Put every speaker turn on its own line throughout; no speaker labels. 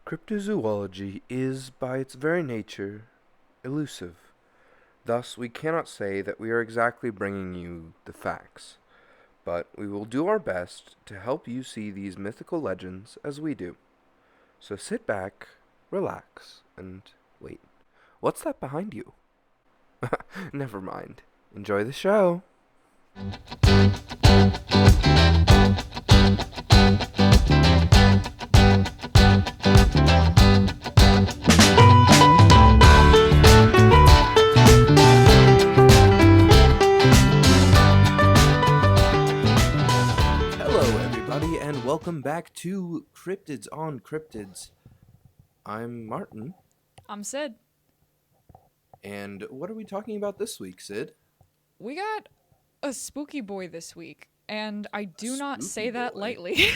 Cryptozoology is, by its very nature, elusive. Thus, we cannot say that we are exactly bringing you the facts, but we will do our best to help you see these mythical legends as we do. So sit back, relax, and wait. What's that behind you? Never mind. Enjoy the show. Hello, everybody, and welcome back to Cryptids on Cryptids. I'm Martin,
I'm Sid.
and what are we talking about this week, Sid?
We got a spooky boy this week, and I do not
Spooky
say that
boy?
lightly.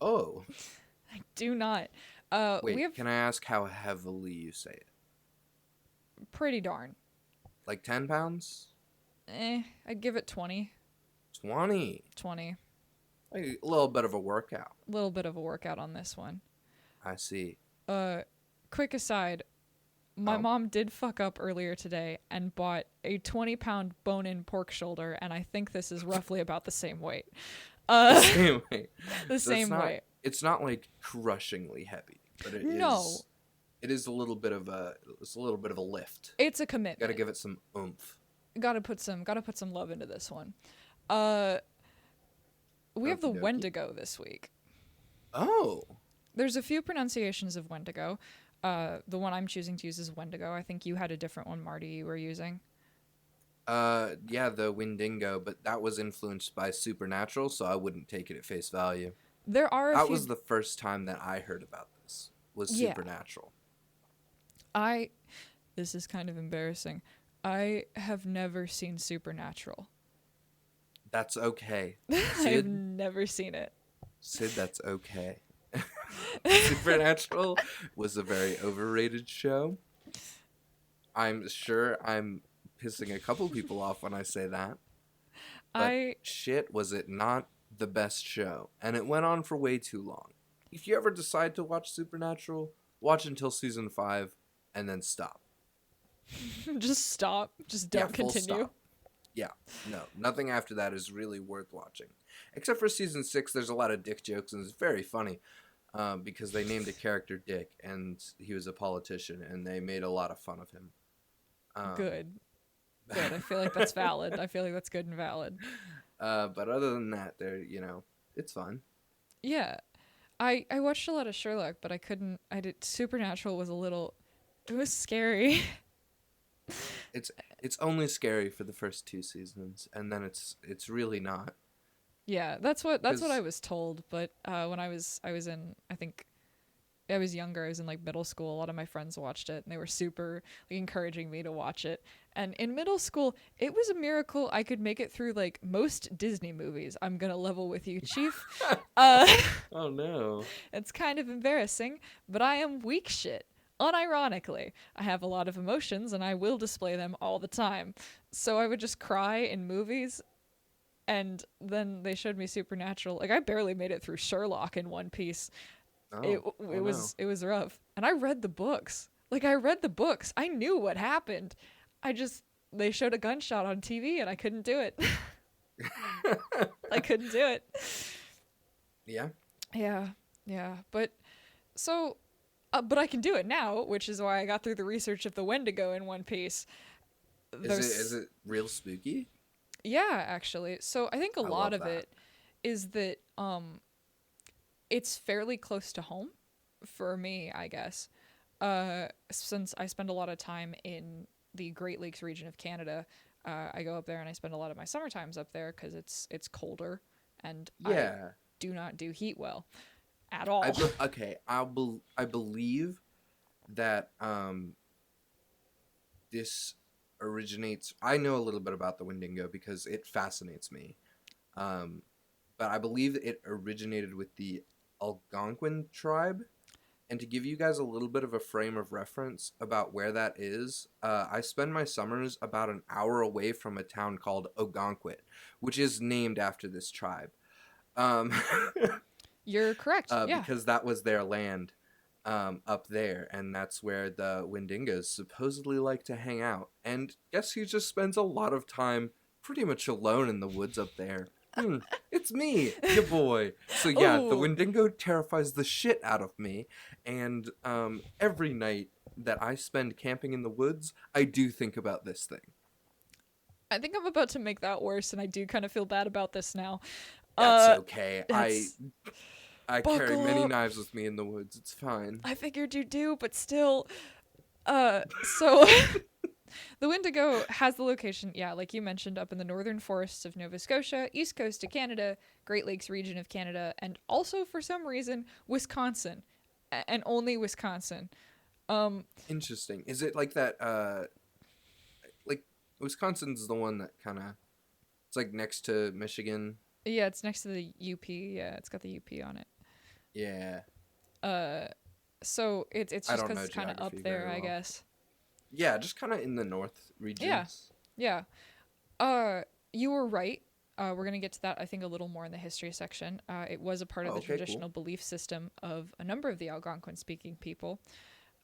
Oh,
I do not.
wait,
We have
can I ask how heavily you say it?
pretty darn.
Like 10 pounds?
I'd give it 20.
20?
20.
Like a little bit of a workout.
Little bit of a workout on this one.
I see.
Quick aside, my
Oh.
mom did fuck up earlier today and bought a 20-pound bone-in pork shoulder, and I think this is roughly about the same weight.
Anyway,
The
so
same weight.
It's not like crushingly heavy, but
No.
it is a little bit of a lift.
It's a commitment.
Gotta give it some oomph.
Gotta put some love into this one. We have the
Okie dokie.
Wendigo this week.
Oh.
There's a few pronunciations of Wendigo. The one I'm choosing to use is Wendigo. I think you had a different one, Marty, you were using.
Yeah, the Wendigo, but that was influenced by Supernatural, so I wouldn't take it at face value.
There are a
That
few.
was the first time that I heard about this. Was
Yeah.
Supernatural.
This is kind of embarrassing. I have never seen Supernatural.
That's okay.
I've
Sid,
never seen it.
that's okay. Supernatural was a very overrated show. I'm sure I'm pissing a couple people off when I say that. But shit, was it not the best show? And it went on for way too long. If you ever decide to watch Supernatural, watch until season 5 and then stop.
Just stop. Just
Yeah,
don't
full
continue.
stop. Yeah, no, nothing after that is really worth watching. Except for season 6, there's a lot of dick jokes, and it's very funny because they named a character Dick, and he was a politician, and they made a lot of fun of him.
Good. Good. I feel like that's valid. I feel like that's good and valid.
But other than that, it's fun.
Yeah. I watched a lot of Sherlock, but Supernatural was it was scary.
It's only scary for the first 2 seasons, and then it's really not.
Yeah, that's what I was told. But when I was in, I think I was younger. I was in like middle school. A lot of my friends watched it, and they were super like encouraging me to watch it. And in middle school, it was a miracle I could make it through like most Disney movies. I'm gonna level with you, Chief.
Oh no.
It's kind of embarrassing, but I am weak shit. Unironically, I have a lot of emotions, and I will display them all the time. So I would just cry in movies. And then they showed me Supernatural. Like I barely made it through Sherlock in one piece.
Oh,
It was rough. And I read the books. Like I read the books. I knew what happened. They showed a gunshot on TV and I couldn't do it. I couldn't do it.
Yeah.
Yeah. But I can do it now, which is why I got through the research of the Wendigo in one piece.
Is it real spooky?
Yeah, actually. So I think a lot of it is that it's fairly close to home for me, I guess. Since I spend a lot of time in the Great Lakes region of Canada, I go up there and I spend a lot of my summer times up there because it's colder and I do not do heat well at all.
I believe that this originates. I know a little bit about the Wendigo because it fascinates me, but I believe it originated with the Algonquin tribe. And to give you guys a little bit of a frame of reference about where that is, I spend my summers about an hour away from a town called Ogonquit, which is named after this tribe.
You're correct. Yeah.
Because that was their land. up there, and that's where the Wendigos supposedly like to hang out. And guess who just spends a lot of time pretty much alone in the woods up there? It's me, ya boy. So yeah, the
Oh,
Wendigo terrifies the shit out of me, and every night that I spend camping in the woods, I do think about this thing.
I think I'm about to make that worse, and I do kind of feel bad about this now.
That's
Uh,
okay. I
that's
I carry
buckle
many
up.
knives with me in the woods. It's fine.
I figured you do, but still. So the Wendigo has the location, yeah, like you mentioned, up in the northern forests of Nova Scotia, east coast of Canada, Great Lakes region of Canada, and also for some reason Wisconsin, and only Wisconsin. Um,
Interesting. Is it like that? Like Wisconsin's the one that kind of it's like next to Michigan.
yeah, it's next to the UP. Yeah, it's got the UP on it.
Yeah,
Uh, so it's
I
just
don't
because
know
it's kind of up
geography
there,
very
I
well.
guess.
Yeah, just kind of in the north
Yeah,
regions.
yeah. Uh, you were right. We're gonna get to that, I think, a little more in the history section. It was a part
Oh,
of the
okay, cool.
traditional belief system of a number of the Algonquin-speaking people.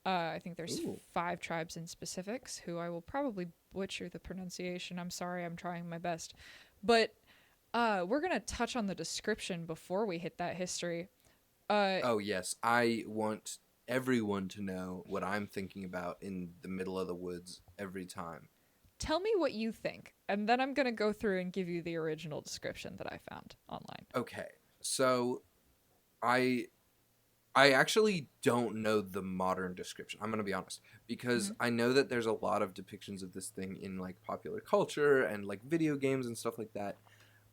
I think there's
Ooh,
5 tribes in specifics, who I will probably butcher the pronunciation. I'm sorry, I'm trying my best. But we're gonna touch on the description before we hit that history. Uh,
oh yes, I want everyone to know what I'm thinking about in the middle of the woods every time.
Tell me what you think, and then I'm gonna go through and give you the original description that I found online.
Okay, so I I actually don't know the modern description. I'm going to be honest because
Mm-hmm.
I know that there's a lot of depictions of this thing in like popular culture and like video games and stuff like that.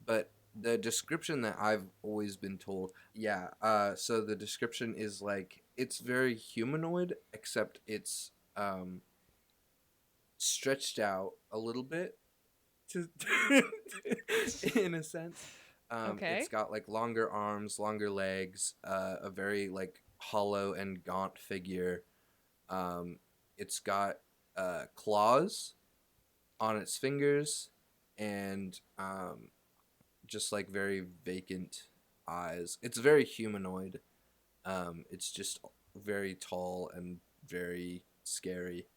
But the description that I've always been told, yeah, so the description is like it's very humanoid except it's stretched out a little bit to in a sense. It's
Okay.
got like longer arms, longer legs, a very like hollow and gaunt figure. It's got claws on its fingers and just like very vacant eyes. It's very humanoid. It's just very tall and very scary.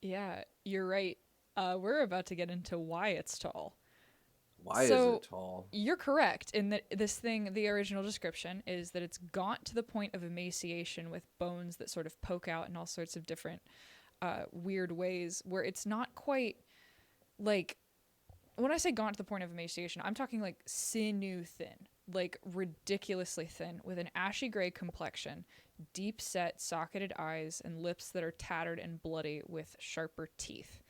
Yeah, you're right. We're about to get into why it's tall.
Why is it
So
tall?
you're correct in that this thing, the original description, is that it's gaunt to the point of emaciation with bones that sort of poke out in all sorts of different weird ways, where it's not quite like, when I say gaunt to the point of emaciation, I'm talking like sinew thin, like ridiculously thin, with an ashy gray complexion, deep set, socketed eyes, and lips that are tattered and bloody with sharper teeth.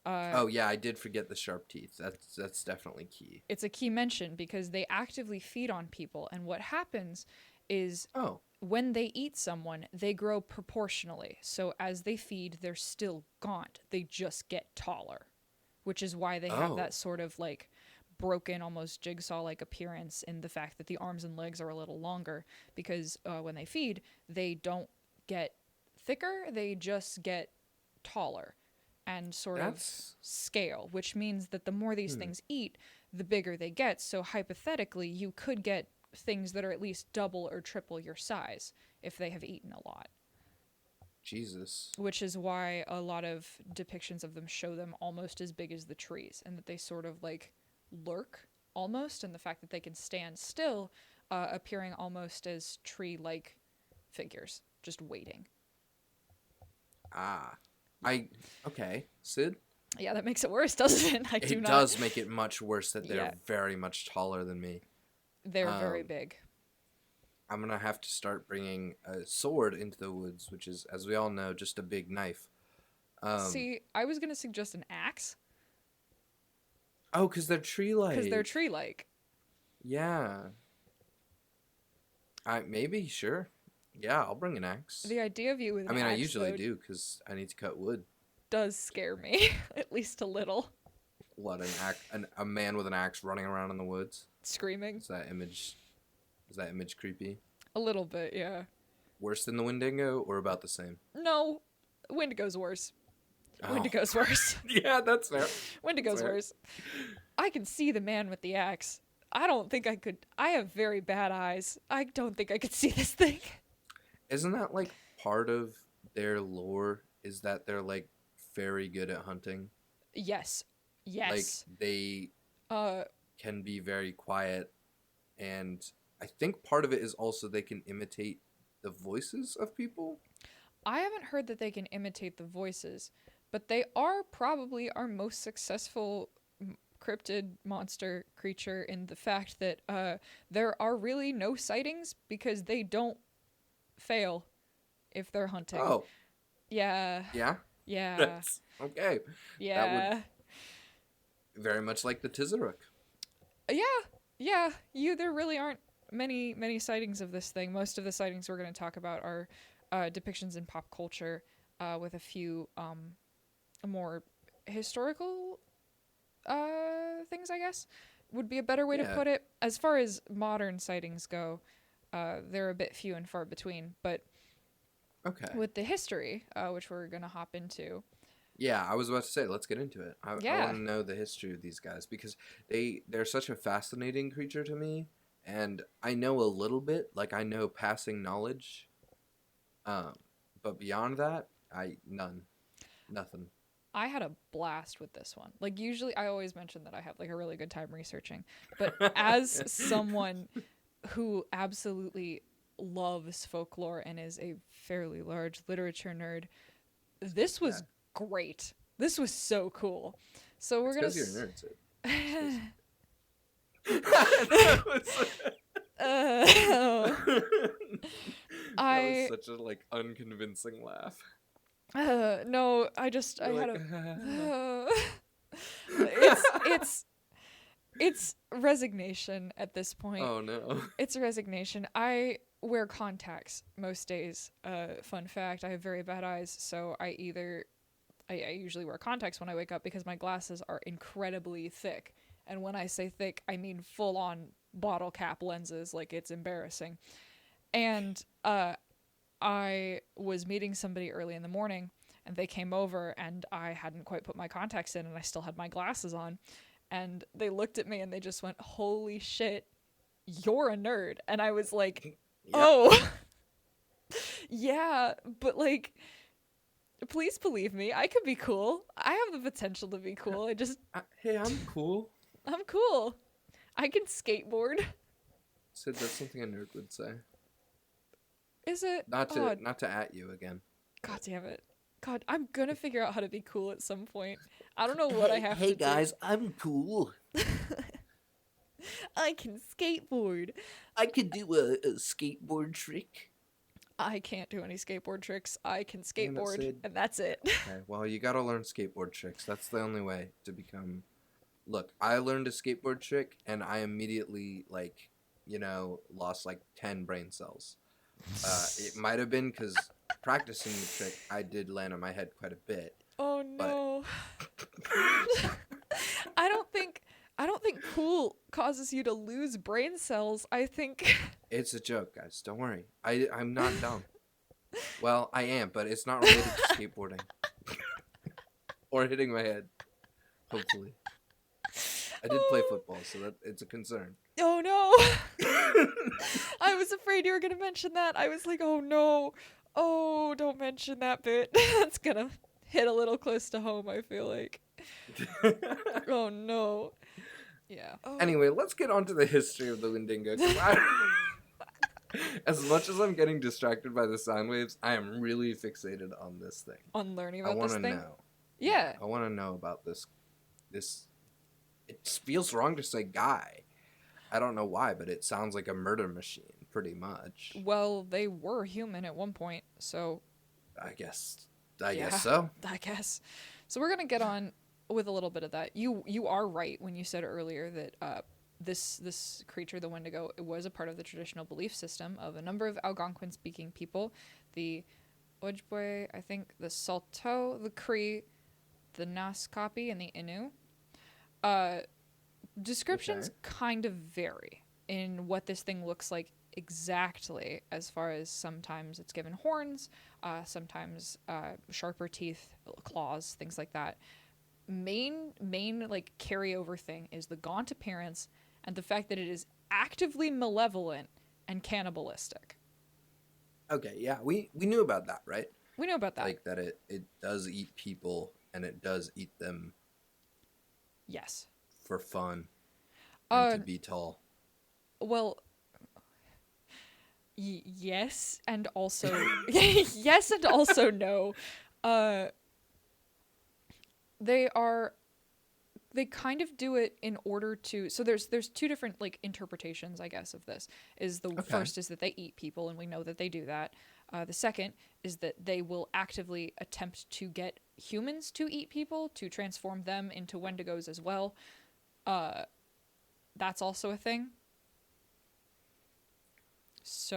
Uh,
Oh yeah, I did forget the sharp teeth. That's definitely key.
it's a key mention because they actively feed on people, and what happens is
Oh.
when they eat someone, they grow proportionally. So as they feed, they're still gaunt. They just get taller, which is why they have that
Oh.
sort of like broken, almost jigsaw like appearance in the fact that the arms and legs are a little longer because when they feed, they don't get thicker, they just get taller and sort of
That's
scale, which means that the more these
hmm.
things eat, the bigger they get. So hypothetically, you could get things that are at least double or triple your size if they have eaten a lot.
Jesus.
Which is why a lot of depictions of them show them almost as big as the trees, and that they sort of like lurk almost, and the fact that they can stand still, appearing almost as tree like figures, just waiting.
Ah. I okay, Sid.
Yeah, that makes it worse, doesn't it? I do
It
not.
does make it much worse that
Yeah,
they're very much taller than me.
they're very
Um,
big.
I'm gonna have to start bringing a sword into the woods, which is, as we all know, just a big knife. Um,
See, I was gonna suggest an axe
oh, cause they're
because they're
tree-like.
tree like.
Yeah. I maybe sure. Yeah, I'll bring an axe.
The idea of you with
I
an
mean, I
axe,
usually
though,
do, cause I need to cut wood.
does scare me, at least a little.
What a man with an axe running around in the woods.
Screaming.
Is that image? Is that image creepy?
A little bit, yeah.
Worse than the Wendigo, or about the same?
No, Wendigo's worse.
Oh,
Wendigo's worse.
yeah, that's fair.
Wendigo's
Fair.
worse. I can see the man with the axe. I don't think I could. I have very bad eyes. I don't think I could see this thing.
Isn't that like part of their lore? Is that they're like very good at hunting?
Yes.
Like
Yes.
they
Uh,
can be very quiet, and I think part of it is also they can imitate the voices of people.
I haven't heard that they can imitate the voices, but they are probably our most successful cryptid monster creature in the fact that there are really no sightings because they don't fail if they're hunting.
Oh,
Yeah.
yeah.
Yeah.
That's okay. That would
Yeah.
very much like the Tizaruk.
Yeah. Yeah. There really aren't many sightings of this thing. Most of the sightings we're going to talk about are depictions in pop culture with a few more historical things, I guess, would be a better way to
Yeah.
put it. As far as modern sightings go, they're a bit few and far between. But
Okay.
with the history, which we're going to hop into,
Yeah, I was about to say, let's get into it. I want
yeah,
to know the history of these guys because they're such a fascinating creature to me, and I know a little bit, like I know passing knowledge, um, but beyond that, nothing.
I had a blast with this one. Like, usually, I always mention that I have like a really good time researching, but as someone who absolutely loves folklore and is a fairly large literature nerd, this
Yeah,
was great. This was so cool. So we're
it's
gonna.
because you're a nerd. Sid.
Uh,
That was, that was
I
such a like unconvincing laugh.
no, I
You're
had
like,
a it's it's resignation at this point.
oh no.
It's resignation. I wear contacts most days. Fun fact, I have very bad eyes, so I usually wear contacts when I wake up because my glasses are incredibly thick. And when I say thick, I mean full on bottle cap lenses, like it's embarrassing. And I was meeting somebody early in the morning and they came over and I hadn't quite put my contacts in and I still had my glasses on. And they looked at me and they just went, "Holy shit, you're a nerd." And I was like,
Yep.
"Oh, yeah, but like, please believe me. I could be cool. I have the potential to be cool.
Hey, I'm cool.
I'm cool. I can skateboard."
Sid, that's something a nerd would say.
Is it?
Not
Oh,
to not to at you again.
God damn it. God, I'm gonna figure out how to be cool at some point. I don't know what I have to
guys, I'm cool.
do. I can skateboard.
I could do a skateboard trick.
I can't do any skateboard tricks. I can
Damn it,
skateboard,
Sid.
and that's it.
Okay, well, you gotta learn skateboard tricks. That's the only way to become. Look, I learned a skateboard trick, and I immediately lost like 10 brain cells. It might have been because practicing the trick, I did land on my head quite a bit.
Oh
But
no. I don't think cool causes you to lose brain cells. I think
it's a joke, guys. Don't worry. I'm not dumb. Well, I am, but it's not related to skateboarding or hitting my head. Hopefully, I did play football, so that it's a concern.
Oh no. I was afraid you were going to mention that. I was like, "Oh no. Oh, don't mention that bit." That's going to hit a little close to home, I feel like. Oh no. Yeah. Oh.
Anyway, let's get on to the history of the Wendigo. As much as I'm getting distracted by the sound waves, I am really fixated on this thing.
On learning
I
about
want
this
to
thing?
know.
Yeah.
I want to know about this. This. It feels wrong to say guy. I don't know why, but it sounds like a murder machine, pretty much.
Well, they were human at one point, so
I guess
yeah,
so.
I guess. So we're gonna get on with a little bit of that. You are right when you said earlier that this creature, the Wendigo, it was a part of the traditional belief system of a number of Algonquin-speaking people, the Ojibwe, I think, the Saulteaux, the Cree, the Naskapi, and the Innu. Descriptions
Okay.
kind of vary in what this thing looks like exactly, as far as sometimes it's given horns, sometimes sharper teeth, claws, things like that. Main like carryover thing is the gaunt appearance and the fact that it is actively malevolent and cannibalistic.
Okay, yeah, we knew about that, right?
We know about that.
Like that it does eat people and it does eat them
Yes.
for fun and
Uh,
to be tall.
well, yes, and also yes, and also no. Uh, they are they kind of do it in order to, so there's two different like interpretations, I guess, of this. Is the
Okay.
first is that they eat people, and we know that they do that. The second is that they will actively attempt to get humans to eat people, to transform them into wendigos as well. uh that's also a thing.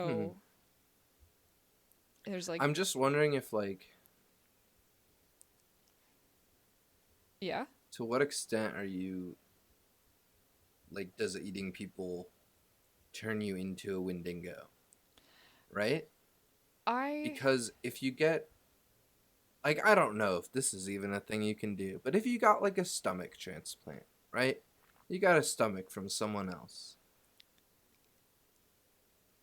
Hmm.
So there's like,
I'm just wondering if like
yeah,
to what extent are you like does eating people turn you into a Wendigo, right?
I
Because if you get like I don't know if this is even a thing you can do, but if you got like a stomach transplant, right? You got a stomach from someone else.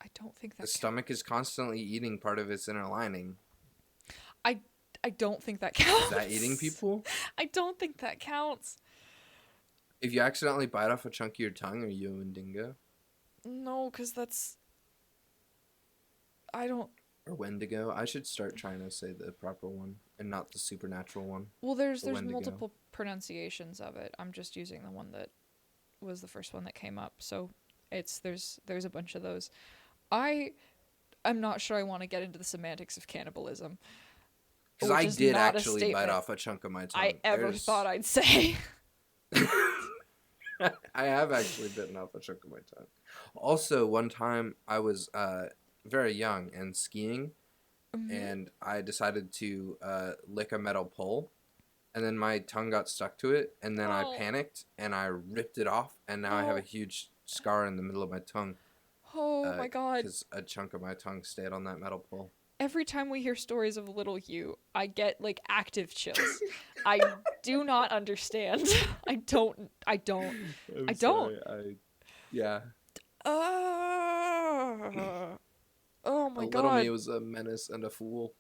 I don't think
The
that
stomach is
counts.
constantly eating part of its inner lining.
I I don't think that
Is that eating
counts.
people?
I don't think that counts.
If you accidentally bite off a chunk of your tongue, are you a Wendigo
No, because that's, I don't.
or Wendigo? I should start trying to say the proper one and not the supernatural one.
Well, there's
The Wendigo.
multiple pronunciations of it. I'm just using the one that was the first one that came up. So it's there's a bunch of those. I I'm not sure I want to get into the semantics of cannibalism,
Because
which
I
is
did
not a
actually bite
statement
off a chunk of my
I
tongue.
ever thought
There's.
I'd say.
I have actually bitten off a chunk of my tongue. Also, one time I was very young and skiing,
Hmm.
and I decided to lick a metal pole, and then my tongue got stuck to it, and then I
Oh
panicked and I ripped it off, and now I have a
no!
huge scar in the middle of my tongue
Oh my god!
because a chunk of my tongue stayed on that metal pole.
Every time we hear stories of little Hugh, I get like active chills. I do not understand. I don't. I don't. I
I'm
don't.
sorry. Yeah.
Oh
A
my
little me
god.
was a menace and a fool.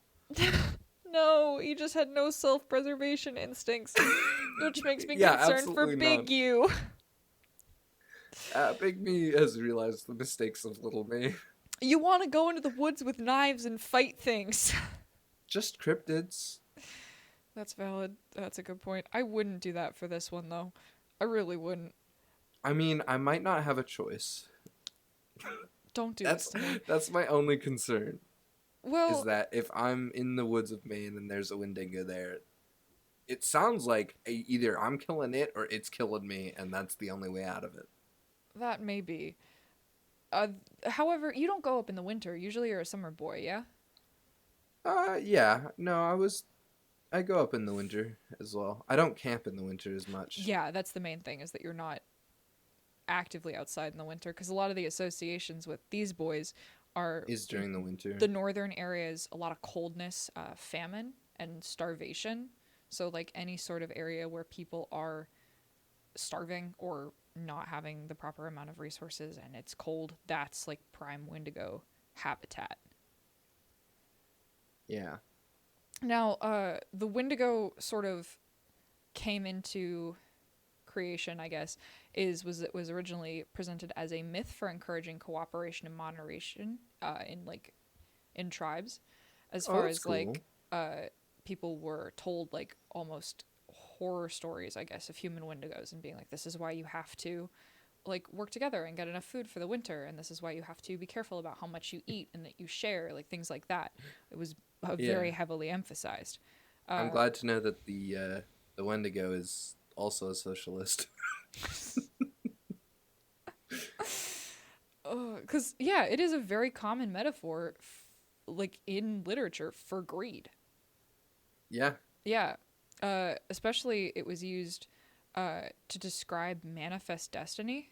No, he just had no self preservation instincts, which makes me
Yeah,
concerned for
absolutely
Big
none.
You.
Big me has realized the mistakes of little me.
You want to go into the woods with knives and fight things.
Just cryptids.
That's valid. That's a good point. I wouldn't do that for this one, though. I really wouldn't.
I mean, I might not have a choice.
Don't do this
That's
to me.
that's my only concern. Is
Well,
that if I'm in the woods of Maine and there's a Wendigo there, it sounds like either I'm killing it or it's killing me, and that's the only way out of it.
that may be. Uh, However, you don't go up in the winter. Usually you're a summer boy, yeah?
Yeah. No, I go up in the winter as well. I don't camp in the winter as much.
Yeah, that's the main thing, is that you're not actively outside in the winter, because a lot of the associations with these boys are
Is during the winter.
the northern areas, a lot of coldness, famine, and starvation. So, like any sort of area where people are starving or not having the proper amount of resources and it's cold, that's like prime Wendigo habitat.
Yeah.
Now, the Wendigo sort of came into creation, I guess, it was originally presented as a myth for encouraging cooperation and moderation in tribes, as
Oh,
far
that's
as
cool.
uh, people were told like almost horror stories, I guess, of human Wendigos and being like, this is why you have to like work together and get enough food for the winter, and this is why you have to be careful about how much you eat and that you share, like things like that. It was very
Yeah.
heavily emphasized.
I'm
Uh,
glad to know that the Wendigo is also a socialist.
Because yeah, it is a very common metaphor, like in literature, for greed.
Yeah.
Yeah, especially it was used to describe manifest destiny.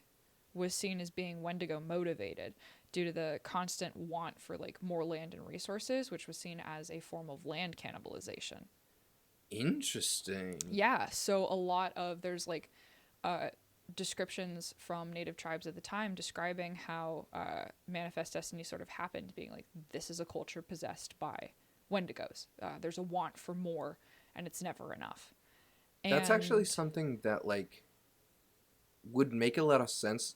Was seen as being Wendigo motivated due to the constant want for like more land and resources, which was seen as a form of land cannibalization.
Interesting.
Yeah, so a lot of there's like uh, descriptions from native tribes at the time describing how manifest destiny sort of happened, being like, this is a culture possessed by Wendigos. There's a want for more, and it's never enough.
That's actually
And
something that like would make a lot of sense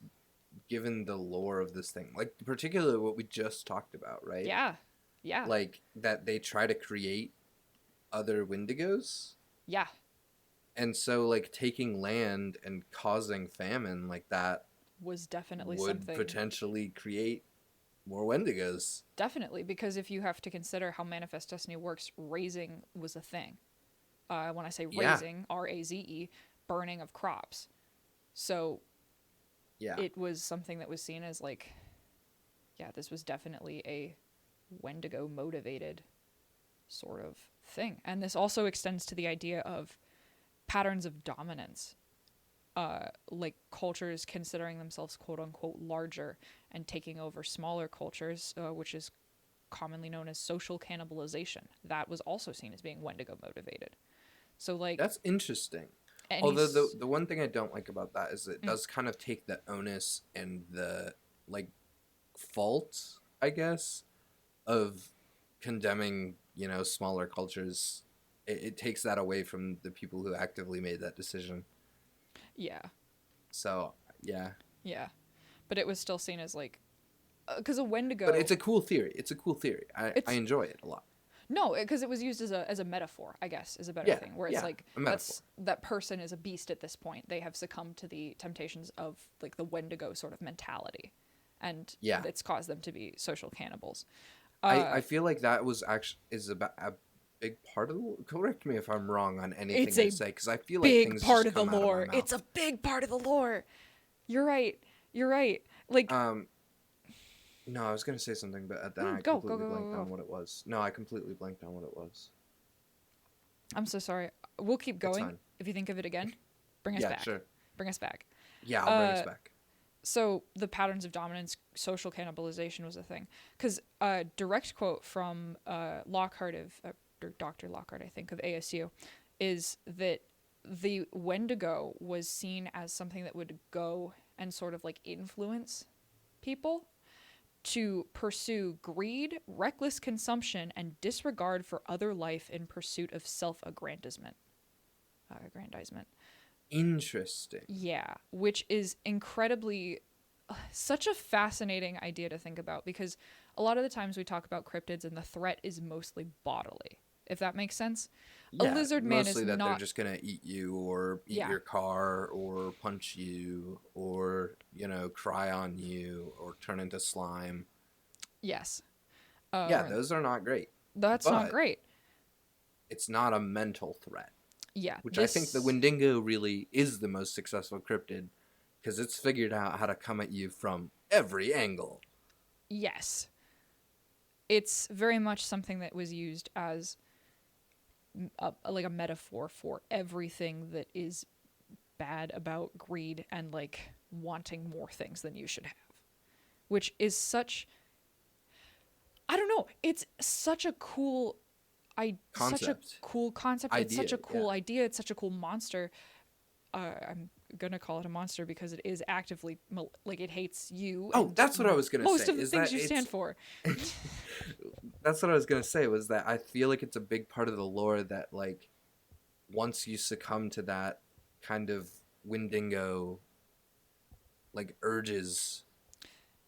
given the lore of this thing. Like particularly what we just talked about, right?
yeah, yeah,
Like that they try to create other Wendigos.
yeah,
And so like taking land and causing famine like that
was definitely
would
something.
potentially create more Wendigos.
Definitely, because if you have to consider how manifest destiny works, raising was a thing. When I say
Yeah.
raising, raze, burning of crops. So
Yeah.
it was something that was seen as like, yeah, this was definitely a Wendigo motivated sort of thing. And this also extends to the idea of patterns of dominance. Like cultures considering themselves quote unquote larger and taking over smaller cultures, which is commonly known as social cannibalization. That was also seen as being Wendigo motivated. So like
That's interesting.
any
Although the one thing I don't like about that is it
mm,
does kind of take the onus and the like fault, I guess, of condemning, smaller cultures. It takes that away from the people who actively made that decision.
yeah,
So, yeah.
yeah, but it was still seen as like because a
But
Wendigo,
it's a cool theory. It's a cool theory. I
it's
enjoy it a lot.
no, because it was used as a metaphor, I guess, is a better
Yeah,
thing. Where it's
yeah,
like
a metaphor.
that person is a beast at this point. They have succumbed to the temptations of like the Wendigo sort of mentality, and
Yeah.
it's caused them to be social cannibals.
I feel like that was actually is about a big part of the. Correct me if I'm wrong on
It's
anything I
a
say, because I feel like
big
things
part
just
of the
come out of my
lore. It's a
mouth.
big part of the lore. You're right. You're right. Like,
Um, no, I was gonna say something, but then I
go, go,
completely
go, go,
blanked
go.
on what it was. No, I completely blanked on what it was.
I'm so sorry. We'll keep
It's
going.
fine.
If you think of it again, bring us
Yeah,
back.
sure.
Bring us back.
Yeah, I'll bring us
Uh,
back.
so the patterns of dominance, social cannibalization was a thing. Because direct quote from Lockhart or Dr. Lockhart, I think, of ASU, is that the Wendigo was seen as something that would go and sort of like influence people to pursue greed, reckless consumption, and disregard for other life in pursuit of self-aggrandizement. Aggrandizement.
Interesting.
Yeah, which is incredibly such a fascinating idea to think about because a lot of the times we talk about cryptids and the threat is mostly bodily, if that makes sense. A
Yeah,
lizard man is
mostly that they're
not,
just gonna eat you or eat
yeah,
your car or punch you or, cry on you or turn into slime.
yes.
Yeah,
Or
those are not great.
that's not
But
great.
it's not a mental threat,
Yeah,
which I think the
this,
Wendigo really is the most successful cryptid because it's figured out how to come at you from every angle.
yes. It's very much something that was used as like a metaphor for everything that is bad about greed and like wanting more things than you should have, which is such, I don't know, it's such a cool such a
Concept.
cool concept. It's such
Idea,
a
yeah.
cool idea. It's such a cool monster. I'm gonna call it a monster because it is actively like it hates you
Oh,
and
that's what I was gonna say.
most of the
Is
things
that
you
it's
stand for.
that's what I was gonna say was that I feel like it's a big part of the lore that like once you succumb to that kind of Wendigo like urges,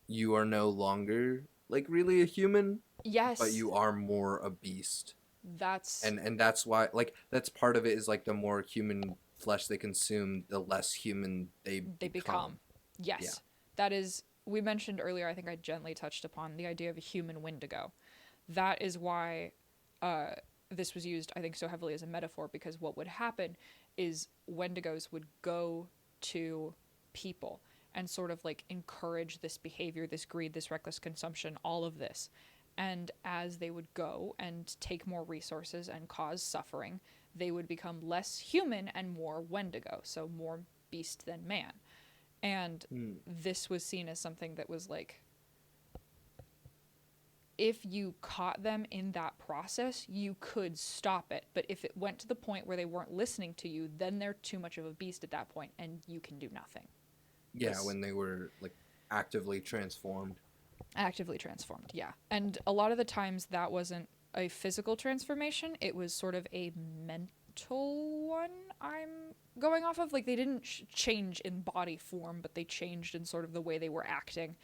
you are no longer like really a human, but
Yes,
you are more a beast.
that's
And that's why like that's part of it is like the more human flesh they consume, the less human they
they
become.
become.
Yeah.
Yes, that is. We mentioned earlier. I think I gently touched upon the idea of a human Wendigo. That is why uh, this was used, I think, so heavily as a metaphor because what would happen is Wendigos would go to people and sort of like encourage this behavior, this greed, this reckless consumption, all of this. And as they would go and take more resources and cause suffering, they would become less human and more Wendigo, so more beast than man. And
Hmm.
this was seen as something that was like if you caught them in that process, you could stop it. But if it went to the point where they weren't listening to you, then they're too much of a beast at that point, and you can do nothing.
Yeah, when they were like actively transformed.
Actively transformed, yeah. And a lot of the times that wasn't a physical transformation, it was sort of a mental one I'm going off of. Like, they didn't change in body form, but they changed in sort of the way they were acting.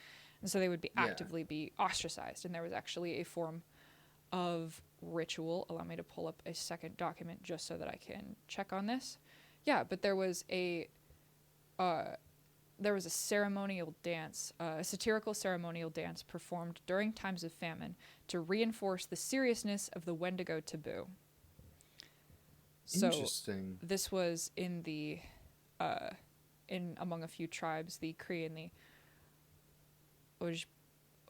And so they would be actively be ostracized. And there was actually a form of ritual. Allow me to pull up a second document just so that I can check on this. Yeah, but there was a ceremonial dance, a satirical ceremonial dance performed during times of famine to reinforce the seriousness of the Wendigo taboo. So
Interesting.
this was in the, in among a few tribes, the Cree and the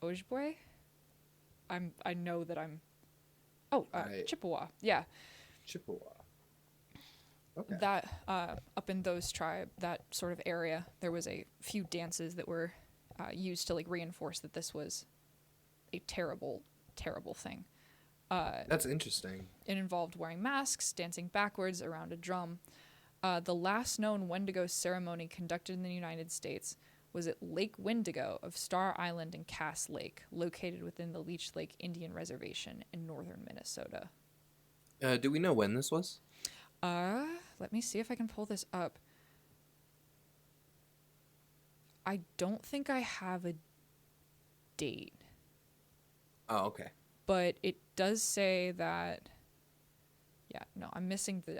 Ojibwe. I know that I'm. Chippewa. Yeah.
Chippewa. Okay.
That up in that sort of area, there was a few dances that were used to like reinforce that this was a terrible, terrible thing.
That's interesting.
It involved wearing masks, dancing backwards around a drum. The last known Wendigo ceremony conducted in the United States was at Lake Wendigo of Star Island and Cass Lake, located within the Leech Lake Indian Reservation in northern Minnesota.
Do we know when this was?
Let me see if I can pull this up. I don't think I have a date.
Oh, okay.
But it does say that. Yeah, no, I'm missing the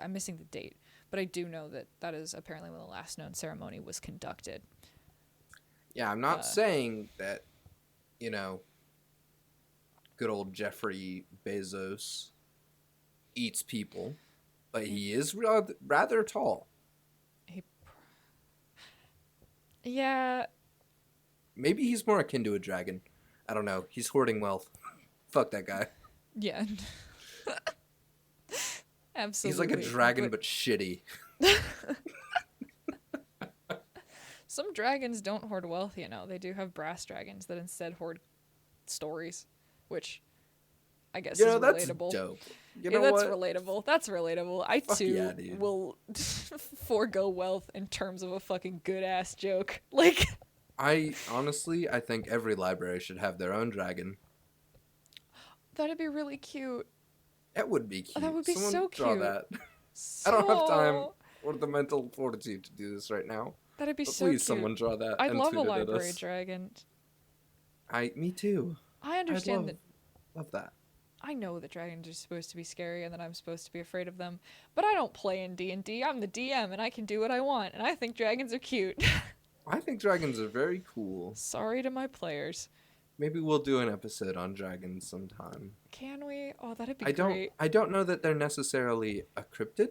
date. But I do know that is apparently when the last known ceremony was conducted.
Yeah, I'm not saying that, good old Jeffrey Bezos eats people, but he is rather tall.
Yeah.
Maybe he's more akin to a dragon. I don't know. He's hoarding wealth. Fuck that guy.
Yeah. Absolutely.
He's like a dragon, but shitty.
Some dragons don't hoard wealth, They do have brass dragons that instead hoard stories, which I guess is relatable.
That's dope.
That's relatable. That's relatable. I too will forego wealth in terms of a fucking good ass joke. Like,
I think every library should have their own dragon.
That'd be really cute.
It would be cute.
That would be
Someone
so
draw
cute.
That. I don't have time or the mental fortitude to do this right now.
That'd be
but
so
please,
cute.
someone draw that.
I'd love a library dragon.
Me too.
I understand
love that.
I know that dragons are supposed to be scary and that I'm supposed to be afraid of them, but I don't play in D&D. I'm the DM and I can do what I want, and I think dragons are cute.
I think dragons are very cool.
Sorry to my players.
Maybe we'll do an episode on dragons sometime.
Can we? Oh, that'd be great.
I don't know that they're necessarily a cryptid,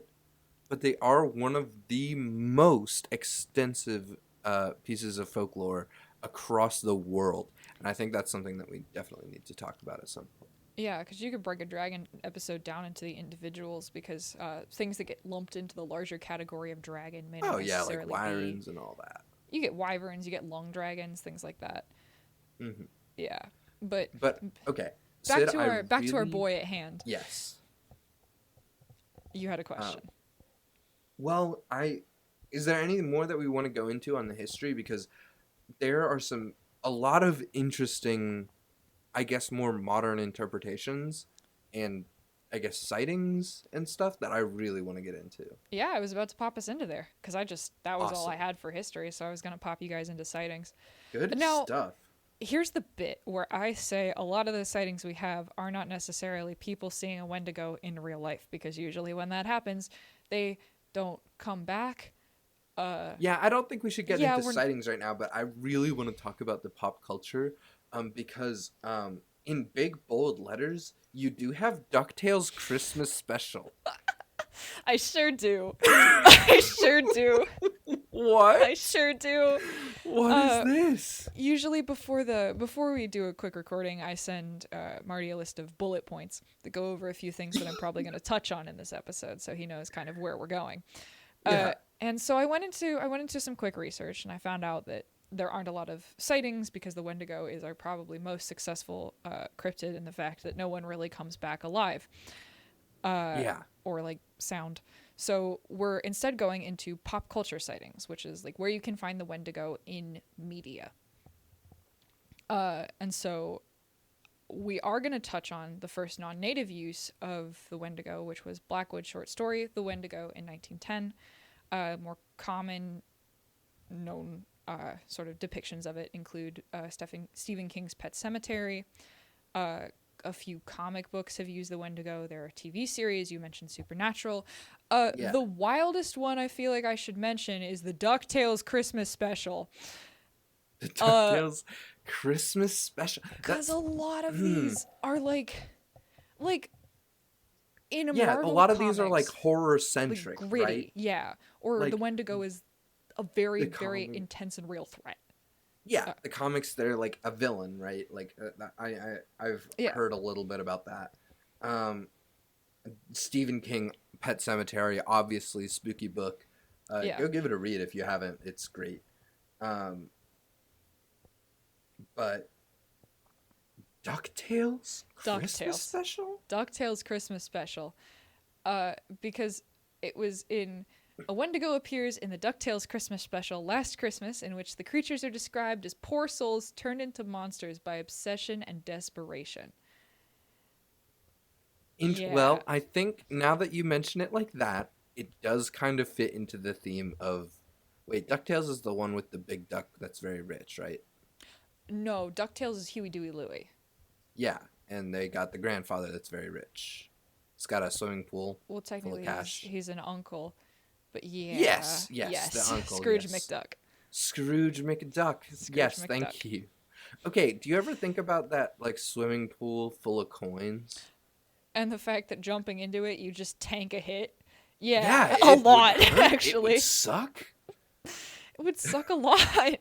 but they are one of the most extensive pieces of folklore across the world. And I think that's something that we definitely need to talk about at some point.
Yeah, because you could break a dragon episode down into the individuals, because things that get lumped into the larger category of dragon may not necessarily
like wyverns and all that.
You get wyverns, you get long dragons, things like that.
Mm-hmm.
Yeah, but
okay.
Back to our boy at hand.
Yes.
You had a question.
Is there anything more that we want to go into on the history? Because there are a lot of interesting, I guess, more modern interpretations and, I guess, sightings and stuff that I really want to get into.
Yeah, I was about to pop us into there, because that was all I
Awesome.
had for history, so I was going to pop you guys into sightings.
Good stuff.
Here's the bit where I say a lot of the sightings we have are not necessarily people seeing a Wendigo in real life, because usually when that happens, they don't come back.
Yeah, I don't think we should get into sightings right now, but I really want to talk about the pop culture, because in big bold letters, you do have DuckTales Christmas Special.
I sure do. I sure do.
What?
I sure do.
What is this?
Usually before we do a quick recording, I send Marty a list of bullet points that go over a few things that I'm probably going to touch on in this episode, so he knows kind of where we're going.
Yeah.
And so I went into some quick research, and I found out that there aren't a lot of sightings because the Wendigo is our probably most successful cryptid in the fact that no one really comes back alive
Yeah.
or like sound. So we're instead going into pop culture sightings, which is like where you can find the Wendigo in media. And so we are going to touch on the first non-native use of the Wendigo, which was Blackwood's short story, The Wendigo, in 1910. More common known sort of depictions of it include Stephen King's Pet Sematary. A few comic books have used the Wendigo. There are TV series. You mentioned Supernatural.
Yeah.
The wildest one I feel like I should mention is the DuckTales Christmas special.
The DuckTales Christmas special.
Because a lot of these are like in Marvel
a lot of
comics,
these are like horror centric,
like gritty,
right?
yeah. Or
Like
the Wendigo is a very intense and real threat.
yeah, the comics they're like a villain, right? Like I've heard a little bit about that. Stephen King Pet Cemetery, obviously spooky book. Go give it a read if you haven't. It's great. But DuckTales Christmas special?
DuckTales Christmas special. Because it was in a Wendigo appears in the DuckTales Christmas special Last Christmas, in which the creatures are described as poor souls turned into monsters by obsession and desperation.
Well, I think now that you mention it like that, it does kind of fit into the theme of... Wait, DuckTales is the one with the big duck that's very rich, right?
No, DuckTales is Huey, Dewey, Louie.
Yeah, and they got the grandfather that's very rich. He's got a swimming pool full of cash.
He's an uncle. But yeah.
Yes, the uncle.
Scrooge McDuck.
Scrooge McDuck. Yes,
McDuck.
Thank you. Okay, do you ever think about that like swimming pool full of coins?
And the fact that jumping into it, you just tank a hit. Yeah,
Yeah,
a lot, actually.
It would suck.
It would suck a lot.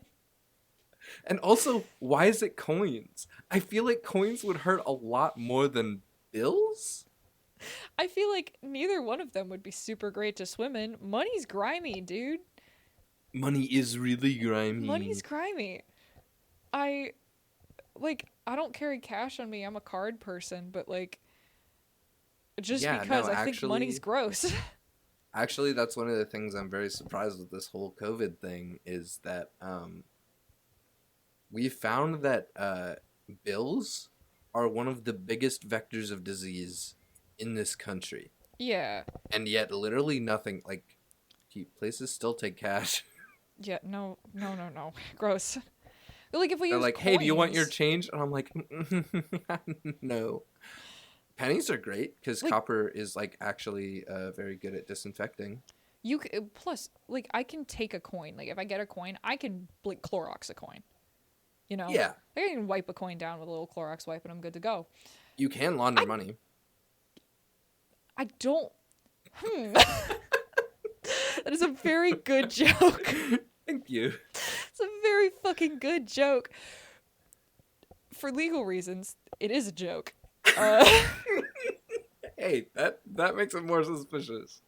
And also, why is it coins? I feel like coins would hurt a lot more than bills.
I feel like neither one of them would be super great to swim in. Money's grimy, dude.
Money is really grimy.
Money's grimy. I don't carry cash on me. I'm a card person, but like, just because I think money's gross.
Actually, that's one of the things I'm very surprised with this whole COVID thing is that we found that bills are one of the biggest vectors of disease in this country.
Yeah.
And yet literally nothing, like, places still take cash.
Yeah, no. Gross. Like if we
They're
use
like,
coins...
hey, do you want your change? And I'm like, no. Pennies are great because copper is like actually very good at disinfecting.
Plus, like, I can take a coin. Like, if I get a coin, I can like Clorox a coin. You know?
Yeah.
I can wipe a coin down with a little Clorox wipe, and I'm good to go.
You can launder money.
I don't. That is a very good joke.
Thank you.
It's a very fucking good joke. For legal reasons, it is a joke.
Hey, that makes it more suspicious.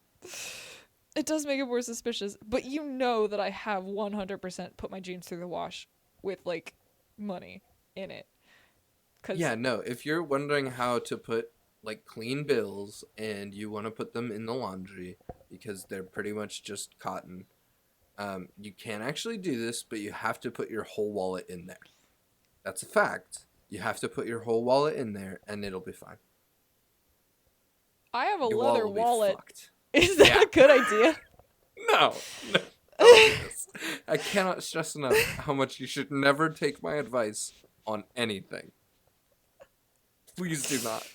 It does make it more suspicious, but you know that I have 100% put my jeans through the wash with, like, money in it.
Yeah, no, if you're wondering how to put, like, clean bills and you want to put them in the laundry because they're pretty much just cotton, you can actually do this, but you have to put your whole wallet in there. That's a fact. You have to put your whole wallet in there, and it'll be fine.
I have a leather wallet.
Fucked.
Is that a good idea?
No. I cannot stress enough how much you should never take my advice on anything. Please do not.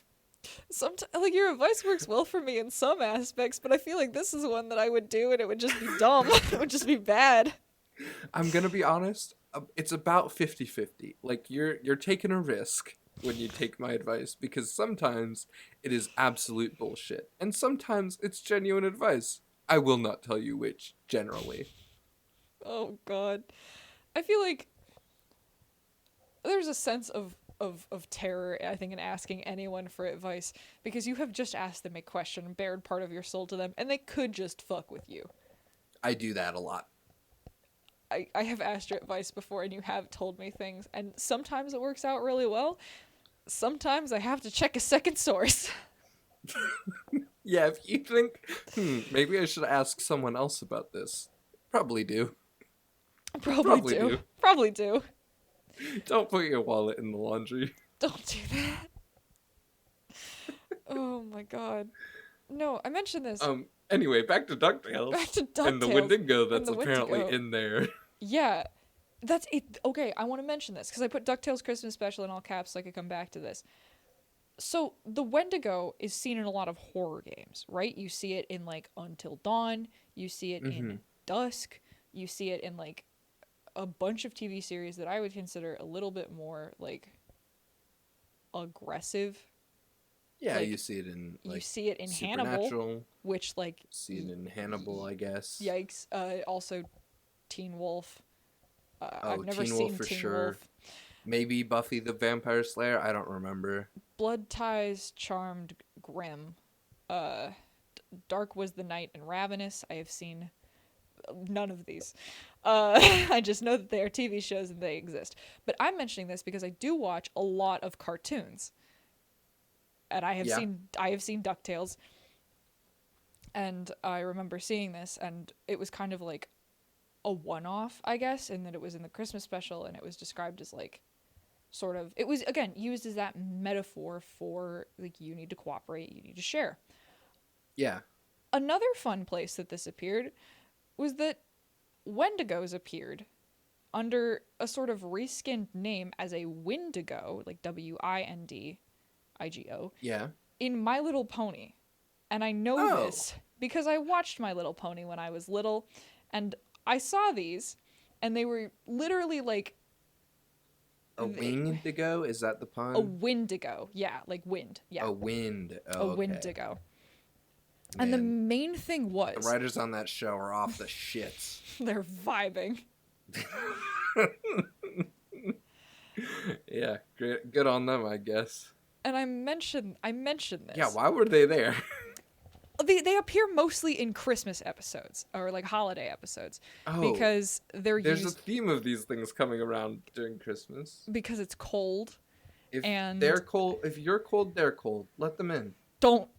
Sometimes, like, your advice works well for me in some aspects, but I feel like this is one that I would do and it would just be dumb. It would just be bad.
I'm gonna be honest. It's about 50-50. Like, you're taking a risk when you take my advice because sometimes it is absolute bullshit and sometimes it's genuine advice. I will not tell you which, generally.
Oh god. I feel like there's a sense of terror, I think, in asking anyone for advice because you have just asked them a question and bared part of your soul to them and they could just fuck with you.
I do that a lot.
I have asked your advice before, and you have told me things, and sometimes it works out really well. Sometimes I have to check a second source.
Yeah, if you think, maybe I should ask someone else about this. Probably do.
Probably
Probably
do.
do.
Probably do.
Don't put your wallet in the laundry.
Don't do that. Oh my god. No, I mentioned this.
Anyway, back to DuckTales.
Back to
And the
DuckTales
Wendigo
and
that's
the
apparently
Wendigo.
in there.
Yeah. That's it. Okay, I want to mention this because I put DuckTales Christmas Special in all caps so I could come back to this. So, the Wendigo is seen in a lot of horror games, right? You see it in, like, Until Dawn. You see it
Mm-hmm.
in Dusk. You see it in, like, a bunch of TV series that I would consider a little bit more, like, aggressive.
Yeah,
Like,
you see it in, like,
you see it in Hannibal,
Supernatural.
which, like,
See it in Hannibal, I guess.
yikes. Also, Teen Wolf.
Oh,
I've never
Teen
seen
Wolf for
Teen
sure.
Wolf.
Maybe Buffy the Vampire Slayer. I don't remember.
Blood Ties, Charmed, Grimm. Dark Was the Night, and Ravenous. I have seen none of these. I just know that they are TV shows and they exist. But I'm mentioning this because I do watch a lot of cartoons. And I have seen DuckTales. And I remember seeing this, and it was kind of like a one-off, I guess, in that it was in the Christmas special, and it was described as like sort of, it was again used as that metaphor for like, you need to cooperate, you need to share.
Yeah.
Another fun place that this appeared was that Wendigos appeared under a sort of reskinned name as a Windigo, like Windigo,
Yeah.
in My Little Pony. And I know this because I watched My Little Pony when I was little, and I saw these, and they were literally like...
A Windigo? Is that the pun?
A Windigo. Yeah, like wind. Yeah.
A wind. Oh,
A
okay.
Windigo.
Man,
And the main thing was...
the writers on that show are off the shits.
They're vibing.
Yeah, great. Good on them, I guess.
And I mentioned this.
Yeah, why were they there?
They appear mostly in Christmas episodes or like holiday episodes because
there's a theme of these things coming around during Christmas.
Because it's cold.
If
and
they're cold, if you're cold, they're cold. Let them in.
Don't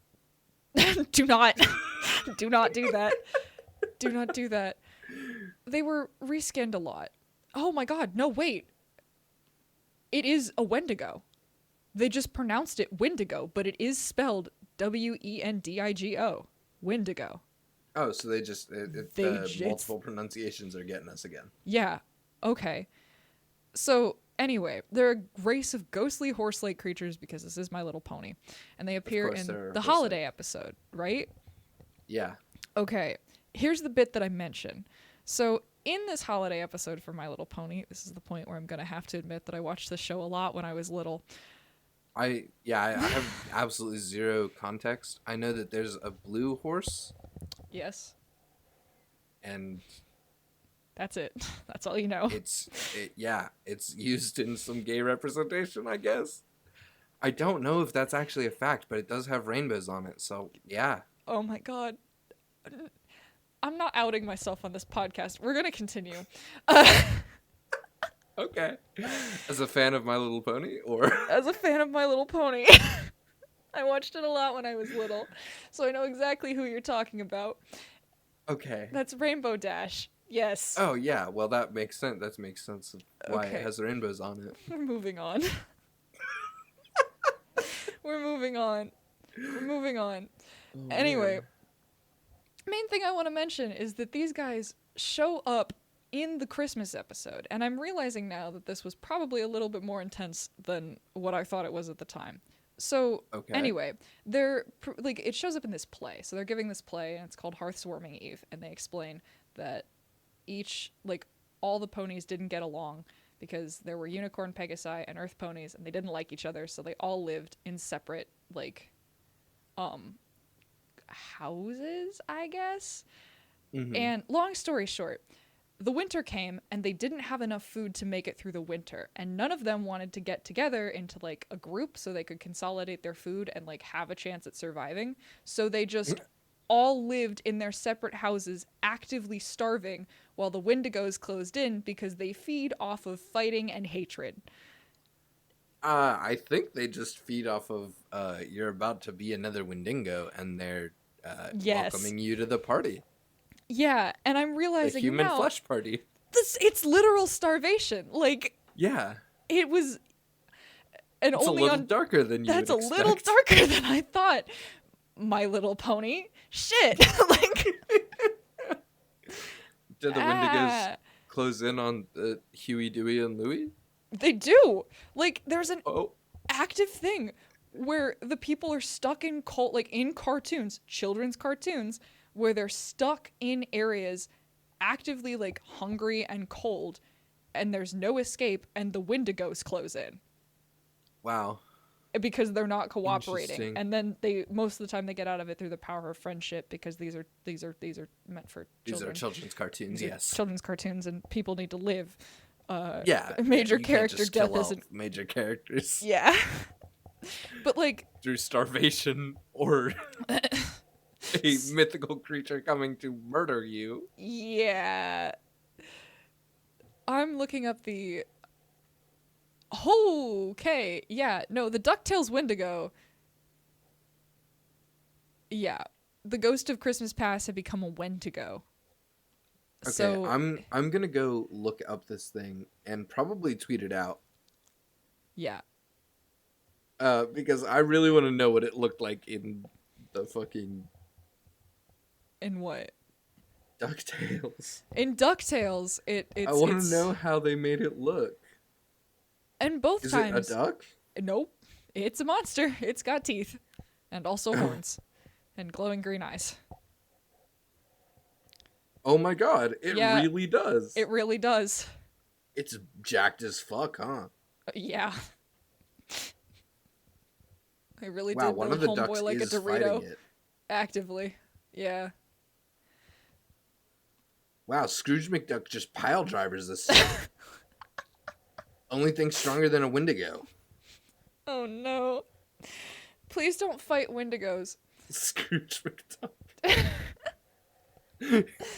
do not do not do that. Do not do that. They were reskinned a lot. Oh my god, no wait. It is a Wendigo. They just pronounced it Windigo, but it is spelled Wendigo. Wendigo.
Oh, so they just multiple pronunciations are getting us again.
Yeah. Okay. So anyway, they're a race of ghostly horse-like creatures because this is My Little Pony, and they appear in the holiday episode, right?
Yeah.
Okay. Here's the bit that I mentioned. So in this holiday episode for My Little Pony, this is the point where I'm gonna have to admit that I watched this show a lot when I was little.
I have absolutely zero context. I know that there's a blue horse.
Yes.
And
that's it. That's all you know.
It's used in some gay representation, I guess. I don't know if that's actually a fact, but it does have rainbows on it, so yeah.
Oh my god. I'm not outing myself on this podcast. We're gonna continue.
Okay. As a fan of My Little Pony, or?
As a fan of My Little Pony. I watched it a lot when I was little, so I know exactly who you're talking about.
Okay.
That's Rainbow Dash. Yes.
Oh, yeah. Well, that makes sense. That makes sense of why it has rainbows on it.
We're moving on. We're moving on. Oh, anyway, man. Main thing I want to mention is that these guys show up in the Christmas episode, and I'm realizing now that this was probably a little bit more intense than what I thought it was at the time. So anyway, they're like, it shows up in this play. So they're giving this play, and it's called Hearthswarming Eve, and they explain that all the ponies didn't get along because there were unicorn pegasi and earth ponies, and they didn't like each other, so they all lived in separate houses, I guess. Mm-hmm. And long story short, the winter came, and they didn't have enough food to make it through the winter, and none of them wanted to get together into like a group so they could consolidate their food and like have a chance at surviving. So they just all lived in their separate houses, actively starving, while the Wendigos closed in because they feed off of fighting and hatred.
I think they just feed off of you're about to be another Wendigo, and they're
Yes.
welcoming you to the party,
Yeah, and I'm
the
realizing
human
now
flesh party.
it's literal starvation. Like,
Yeah,
it was, and
it's a
only
little
on
darker than you would
that's a little
expect.
darker than I thought. My Little Pony. Shit. Like,
Did the Wendigos
ah,
close in on Huey, Dewey, and Louie?
they do. Like, there's an
Oh,
active thing where the people are stuck in like in cartoons, children's cartoons, where they're stuck in areas actively like hungry and cold, and there's no escape, and the Wendigos close in
wow.
because they're not cooperating.
Interesting.
And then they most of the time they get out of it through the power of friendship, because these are meant for
These
children.
are children's cartoons,
These are
yes.
children's cartoons, and people need to live.
Yeah.
Major
you can't
character
just
death
kill all
isn't.
major characters
Yeah. But like,
through starvation or a mythical creature coming to murder you.
yeah. I'm looking up the. Oh, okay. Yeah. No, the DuckTales Wendigo. Yeah. The Ghost of Christmas Past had become a Wendigo.
Okay,
So
I'm gonna go look up this thing and probably tweet it out.
yeah.
Because I really want to know what it looked like in the fucking
In what?
DuckTales.
In DuckTales,
I want to know how they made it look.
And both
Is
times.
it a duck?
Nope. It's a monster. It's got teeth. And also horns. And glowing green eyes.
Oh my god, it
Yeah,
really does.
It really does.
It's jacked as fuck, huh?
Yeah. I really
Wow,
did
one
build
of the ducks
Homeboy like a
is fighting
Dorito.
it.
Actively. Yeah.
Wow, Scrooge McDuck just pile drivers this stuff. Only thing stronger than a Wendigo.
Oh no. Please don't fight Wendigos.
Scrooge McDuck.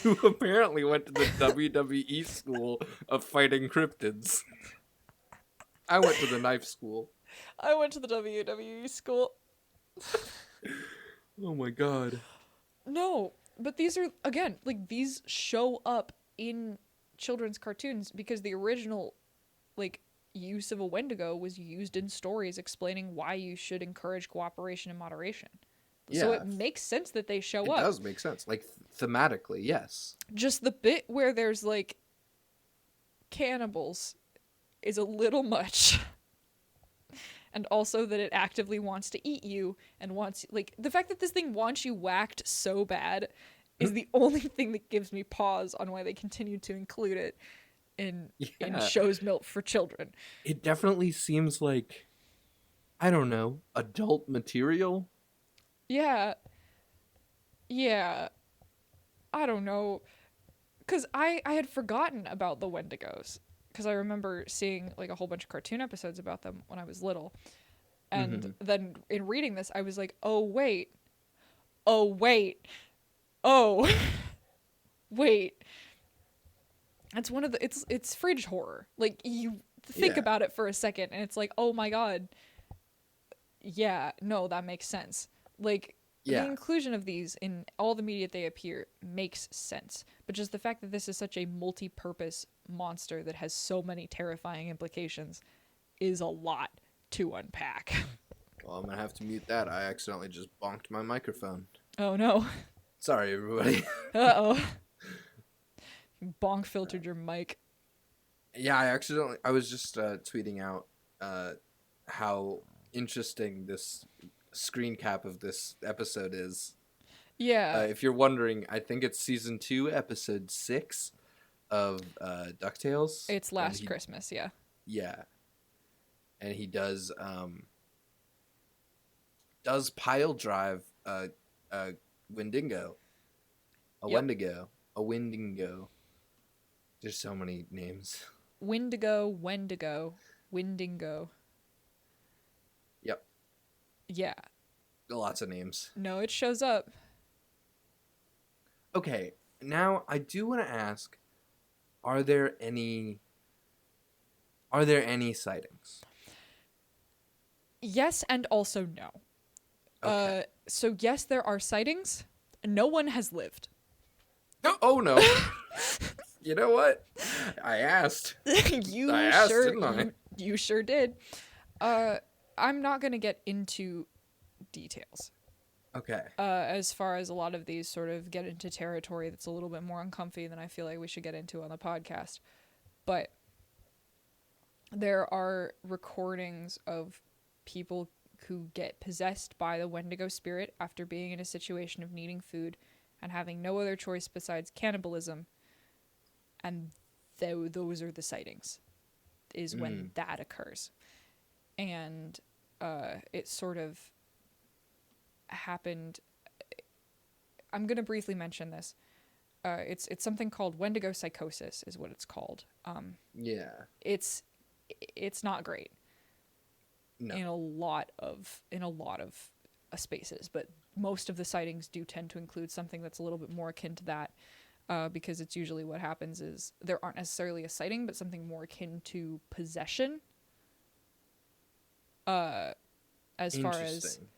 Who apparently went to the WWE school of fighting cryptids. I went to the knife school.
I went to the WWE school.
Oh my god.
No, but these are, again, like, these show up in children's cartoons because the original, like, use of a Wendigo was used in stories explaining why you should encourage cooperation and moderation.
Yeah.
So it makes sense that they show up.
It does make sense. Like, thematically, yes.
Just the bit where there's, like, cannibals is a little much. And also that it actively wants to eat you and wants, like, the fact that this thing wants you whacked so bad is the only thing that gives me pause on why they continue to include it in shows built for children.
It definitely seems like, I don't know, adult material.
Yeah. Yeah. I don't know. Because I had forgotten about the Wendigos. Because I remember seeing, like, a whole bunch of cartoon episodes about them when I was little. And then in reading this, I was like, oh, wait. Oh, wait. Oh. Wait. It's one of the... It's fridge horror. Like, you think about it for a second, and it's like, oh my god. Yeah, no, that makes sense. Like, the inclusion of these in all the media they appear makes sense. But just the fact that this is such a multi-purpose monster that has so many terrifying implications is a lot to unpack.
Well, I'm gonna have to mute that. I accidentally just bonked my microphone.
Oh no.
Sorry, everybody.
Uh-oh. You bonk filtered your mic.
Yeah, I was just tweeting out how interesting this screen cap of this episode is.
Yeah.
If you're wondering, I think it's season 2, episode 6 of DuckTales.
It's Last Christmas, yeah.
Yeah. And he does pile drive a Wendigo. Wendigo. A Wendigo. There's so many names.
Wendigo. Windingo.
Yep.
Yeah.
Lots of names.
No, it shows up.
Okay, now I do want to ask, are there any sightings?
Yes, and also no.
Okay.
So yes, there are sightings. No one has lived.
No, oh no. You know what? I asked. I
you
asked,
sure
didn't I?
you sure did. Uh, I'm not gonna get into details.
Okay.
As far as a lot of these sort of get into territory that's a little bit more uncomfy than I feel like we should get into on the podcast. But there are recordings of people who get possessed by the Wendigo spirit after being in a situation of needing food and having no other choice besides cannibalism. And those are the sightings, is when
Mm.
that occurs. And it sort of happened. I'm going to briefly mention this. It's something called Wendigo psychosis, is what it's called.
Yeah.
It's not great
No.
in a lot of spaces, but most of the sightings do tend to include something that's a little bit more akin to that, because it's usually what happens is there aren't necessarily a sighting, but something more akin to possession. As far as
Interesting.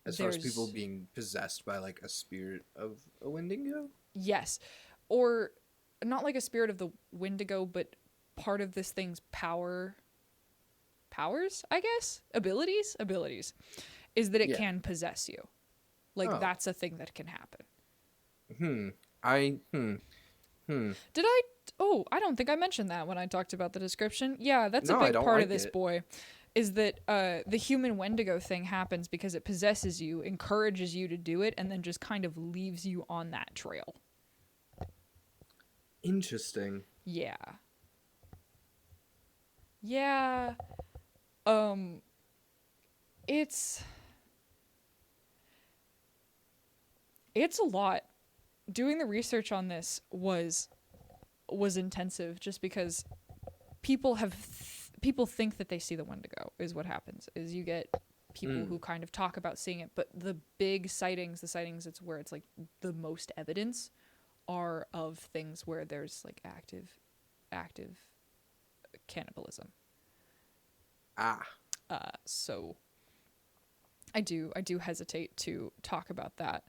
As far as people
there's
being possessed by like a spirit of a Wendigo?
yes, or not like a spirit of the Wendigo, but part of this thing's powers, I guess, abilities, is that it
Yeah.
can possess you. Like
Oh.
that's a thing that can happen.
Hmm. I hmm.
Did I? Oh, I don't think I mentioned that when I talked about the description. Yeah, that's a
No, I
big
don't
part of
like
this
it.
boy. Is that the human Wendigo thing happens because it possesses you, encourages you to do it, and then just kind of leaves you on that trail.
Interesting.
Yeah. Yeah. Um it's it's a lot. Doing the research on this was intensive just because people think that they see the Wendigo is what happens. Is you get people who
Mm.
kind of talk about seeing it, but the big sightings, the sightings it's where it's like the most evidence are of things where there's like active cannibalism.
Ah.
So I do hesitate to talk about that.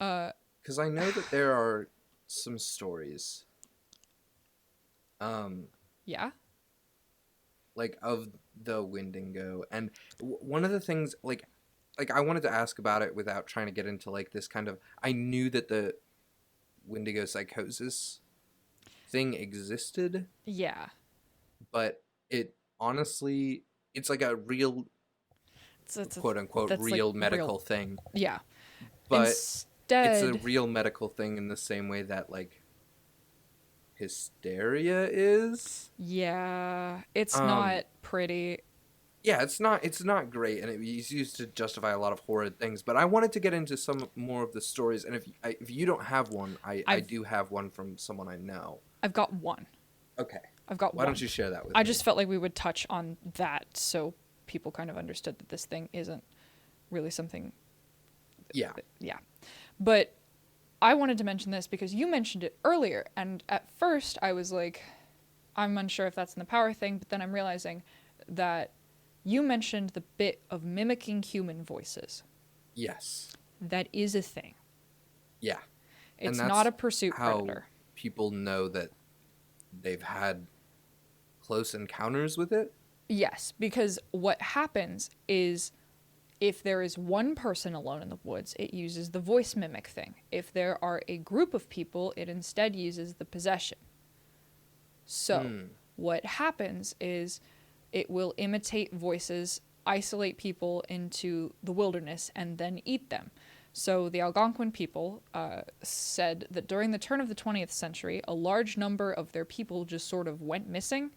Uh,
Because I know that there are some stories, um,
yeah,
like of the Wendigo, and one of the things, like I wanted to ask about it without trying to get into like this kind of. I knew that the Wendigo psychosis thing existed,
yeah.
but it honestly, it's like a real,
It's a
quote unquote,
that's like
real
real.
medical thing,
Yeah.
but it's a
Instead,
real medical thing in the same way that like hysteria is.
yeah, it's
Um,
not pretty.
yeah, it's not great, and it's used to justify a lot of horrid things. But I wanted to get into some more of the stories, and if you don't have one, I
I've
do have one from someone I know.
I've got one.
Okay,
I've got
why don't
one.
you share that with
I
me?
just felt like we would touch on that so people kind of understood that this thing isn't really something.
Yeah.
Yeah, but I wanted to mention this because you mentioned it earlier, and at first I was like, I'm unsure if that's in the power thing, but then I'm realizing that you mentioned the bit of mimicking human voices.
Yes.
That is a thing.
Yeah. And
It's not
that's
a pursuit
how
predator.
people know that they've had close encounters with it.
Yes, because what happens is if there is one person alone in the woods, it uses the voice mimic thing. If there are a group of people, it instead uses the possession. So,
Hmm.
what happens is it will imitate voices, isolate people into the wilderness, and then eat them. So, the Algonquin people said that during the turn of the 20th century, a large number of their people just sort of went missing,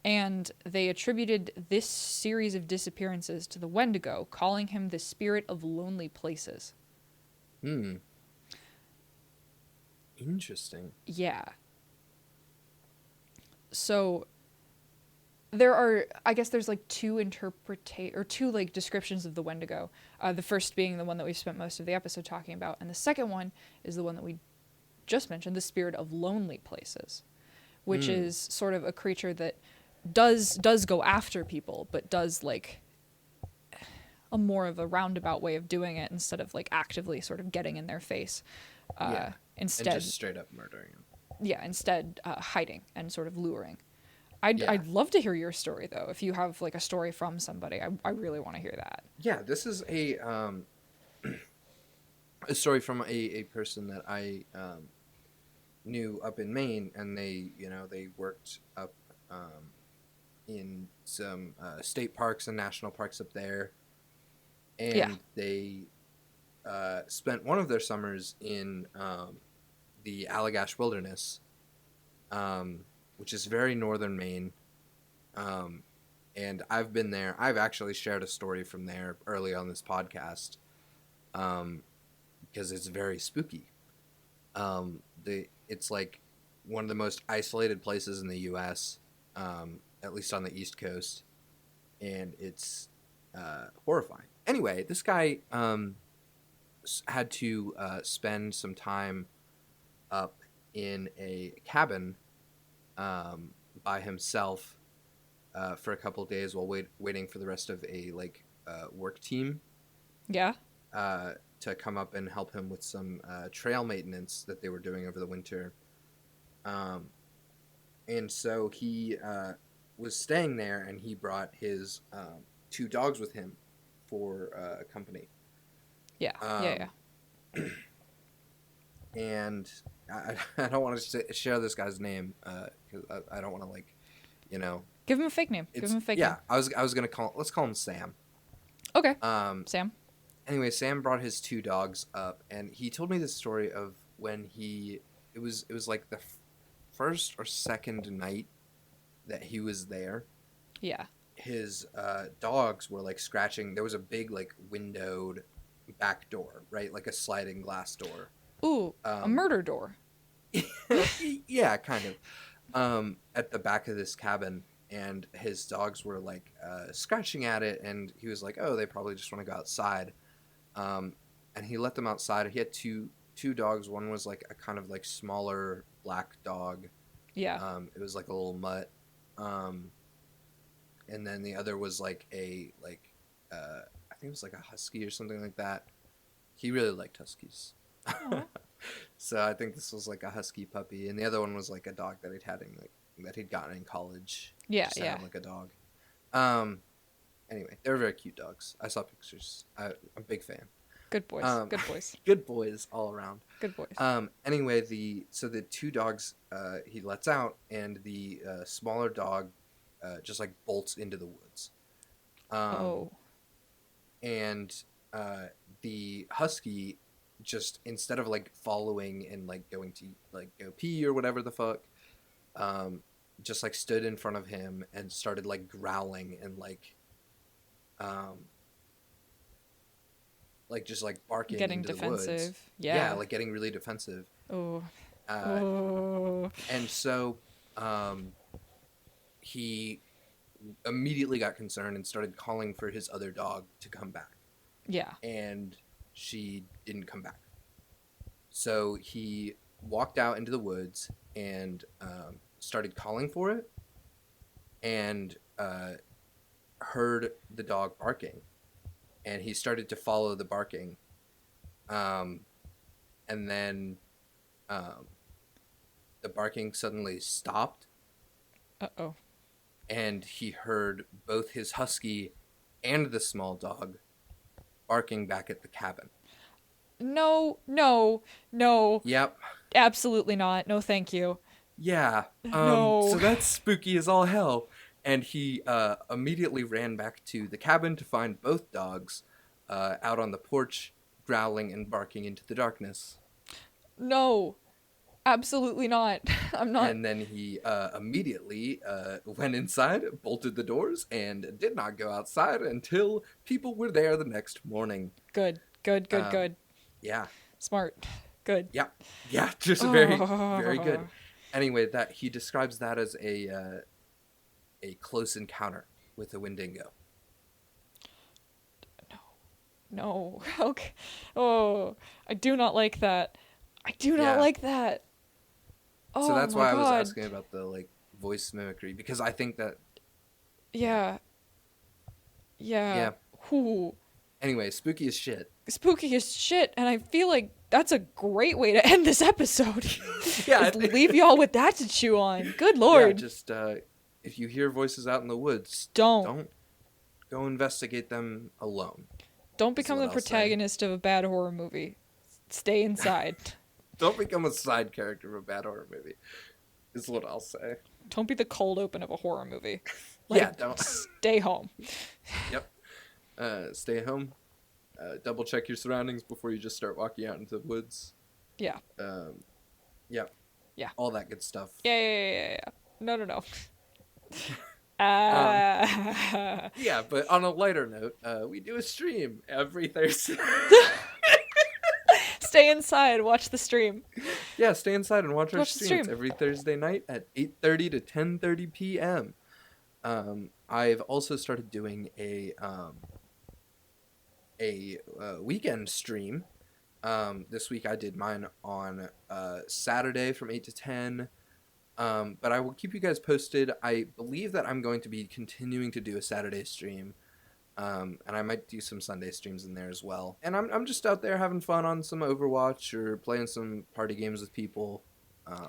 and they attributed this series of disappearances to the Wendigo, calling him the spirit of lonely places.
Hmm. Interesting.
Yeah. So there are, I guess there's like two like descriptions of the Wendigo. The first being the one that we've spent most of the episode talking about, and the second one is the one that we just mentioned, the spirit of lonely places, which
Mm.
is sort of a creature that does go after people, but does like a more of a roundabout way of doing it instead of like actively sort of getting in their face.
Yeah. And
Instead,
just straight up murdering him.
yeah, instead hiding and sort of luring.
Yeah.
I'd love to hear your story though. If you have like a story from somebody, I really want to hear that.
Yeah, this is a story from a person that I knew up in Maine, and they worked up in some state parks and national parks up there,
Yeah,
and they spent one of their summers in the Allagash Wilderness, which is very northern Maine. Um, and I've been there. I've actually shared a story from there early on this podcast, um, because it's very spooky. It's like one of the most isolated places in the U.S., at least on the East Coast, and it's horrifying. Anyway, this guy had to spend some time up in a cabin by himself for a couple of days while waiting for the rest of a work team
yeah,
to come up and help him with some trail maintenance that they were doing over the winter. Um, and so he was staying there, and he brought his two dogs with him for company.
yeah, yeah,
Um, and I don't want to share this guy's name because I don't want to you know,
Give him a fake name. Give
it's
him a fake
yeah.
name.
I was gonna let's call him Sam.
Okay,
Um,
Sam.
anyway, Sam brought his two dogs up, and he told me this story of when it was like the first or second night that he was there.
Yeah.
His dogs were like scratching. There was a big like windowed back door, right, like a sliding glass door.
Ooh, a
Um,
murder door.
yeah, kind of. At the back of this cabin, and his dogs were like scratching at it, and he was like, "Oh, they probably just want to go outside." Um, and he let them outside. He had two dogs. One was like a kind of like smaller black dog.
Yeah.
It was like a little mutt. Um, and then the other was like I think it was like a husky or something like that. He really liked huskies.
Aw.
So I think this was like a husky puppy, and the other one was like a dog that that he'd gotten in college.
Yeah,
Just to
yeah.
have like a dog. Um. Anyway, they were very cute dogs. I saw pictures. I'm a big fan.
Good boys. Good boys.
Good boys all around.
Good boys.
Anyway, the two dogs he lets out, and the smaller dog just like bolts into the woods.
Oh.
And the husky just, instead of like following and like going to like go pee or whatever the fuck, just like stood in front of him and started like growling and um just like barking
Getting
into the woods.
defensive.
Yeah,
Yeah.
like getting really defensive.
Oh.
uh
Oh.
and so he immediately got concerned and started calling for his other dog to come back,
Yeah.
and she didn't come back. So he walked out into the woods and started calling for it, and heard the dog barking, and he started to follow the barking, and then the barking suddenly stopped,
Uh-oh.
and he heard both his husky and the small dog barking back at the cabin.
No, no, no.
Yep.
Absolutely not. No, thank you.
Yeah.
No.
So that's spooky as all hell. And he immediately ran back to the cabin to find both dogs out on the porch, growling and barking into the darkness.
No. Absolutely not. I'm not.
And then he immediately went inside, bolted the doors, and did not go outside until people were there the next morning.
Good. Good, good, good.
Yeah.
Smart. Good.
Yeah. Yeah. Just very, very good. Anyway, that he describes that as a close encounter with a Wendigo.
No. Okay. Oh, I do not like that. I do not
Yeah.
like that.
So
Oh
that's
my
why I was
god.
asking about the like voice mimicry, because I think that yeah.
Yeah. Yeah.
Yeah.
Whew.
Anyway, spooky as shit.
Spooky as shit, and I feel like that's a great way to end this episode.
Yeah.
Just leave y'all with that to chew on. Good
Yeah,
lord.
just if you hear voices out in the woods,
Don't.
don't go investigate them alone.
Don't become the protagonist of a bad horror movie. Stay inside.
Don't become a side character of a bad horror movie, is what I'll say.
Don't be the cold open of a horror movie. Like,
Yeah, don't.
Stay home.
Yep. Stay at home. Double check your surroundings before you just start walking out into the woods.
Yeah.
Yeah.
Yeah.
All that good stuff.
Yeah. No.
Yeah, but on a lighter note, we do a stream every Thursday.
Stay inside. Watch the stream.
Yeah, stay inside and watch our
Watch the
stream. It's
stream.
every Thursday night at 8:30 to 10:30 p.m. I've also started doing a weekend stream. This week I did mine on Saturday from 8 to 10. But I will keep you guys posted. I believe that I'm going to be continuing to do a Saturday stream. And I might do some Sunday streams in there as well. And I'm just out there having fun on some Overwatch or playing some party games with people.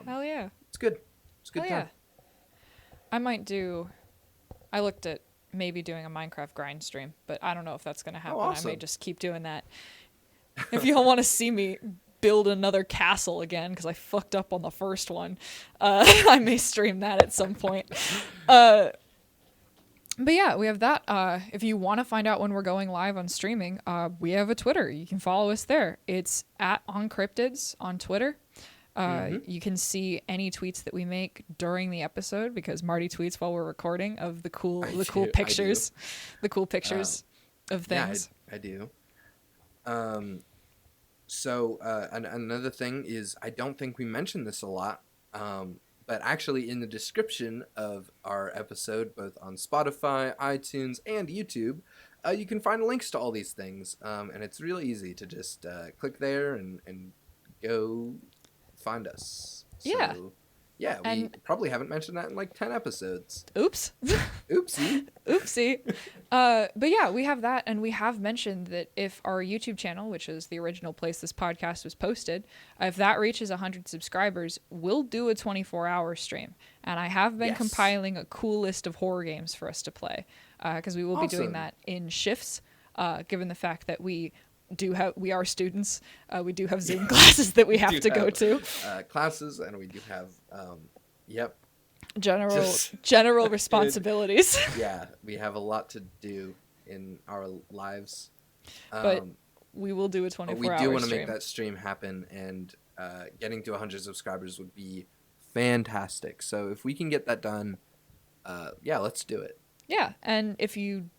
Hell yeah.
It's good. It's a good
Hell
time.
Yeah. I looked at maybe doing a Minecraft grind stream, but I don't know if that's going to happen.
Awesome.
I may just keep doing that. If y'all want to see me build another castle again, because I fucked up on the first one, I may stream that at some point. But yeah, we have that. If you want to find out when we're going live on streaming, we have a Twitter. You can follow us there. It's at OnCryptids on Twitter. You can see any tweets that we make during the episode, because Marty tweets while we're recording of the cool pictures of things.
Yeah, I do. So another thing is, I don't think we mentioned this a lot, but actually in the description of our episode, both on Spotify, iTunes, and YouTube, you can find links to all these things, and it's really easy to just click there and go find us.
Yeah.
So, yeah, we probably haven't mentioned that in like 10 episodes.
Oops. Oopsie. But yeah, we have that, and we have mentioned that if our YouTube channel, which is the original place this podcast was posted, if that reaches 100 subscribers, we'll do a 24-hour stream. And I have been compiling a cool list of horror games for us to play, because we will be doing that in shifts, given the fact that we are students. We do have Zoom classes that we have to go to.
Classes, and we do have,
general responsibilities.
Yeah, we have a lot to do in our lives.
But we will do a 24-hour stream.
We do want to make that stream happen, and getting to 100 subscribers would be fantastic. So if we can get that done, let's do it.
Yeah, and if you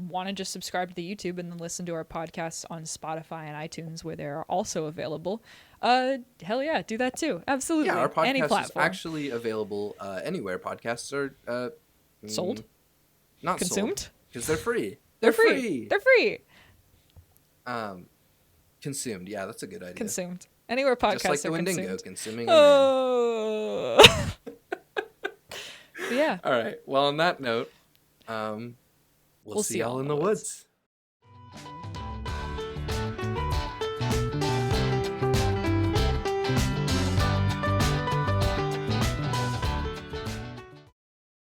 want to just subscribe to the YouTube and then listen to our podcasts on Spotify and iTunes, where they're also available, hell yeah, do that too. Absolutely.
Yeah, our
Any
podcast is
platform.
actually available anywhere podcasts are
sold?
Not
consumed?
Because they're free.
They're free.
Consumed. Yeah, that's a good idea.
Consumed. Anywhere podcasts
just like the
are
Wendigo
consumed.
consuming.
Oh. Yeah.
All right. Well, on that note, we'll see y'all in the woods.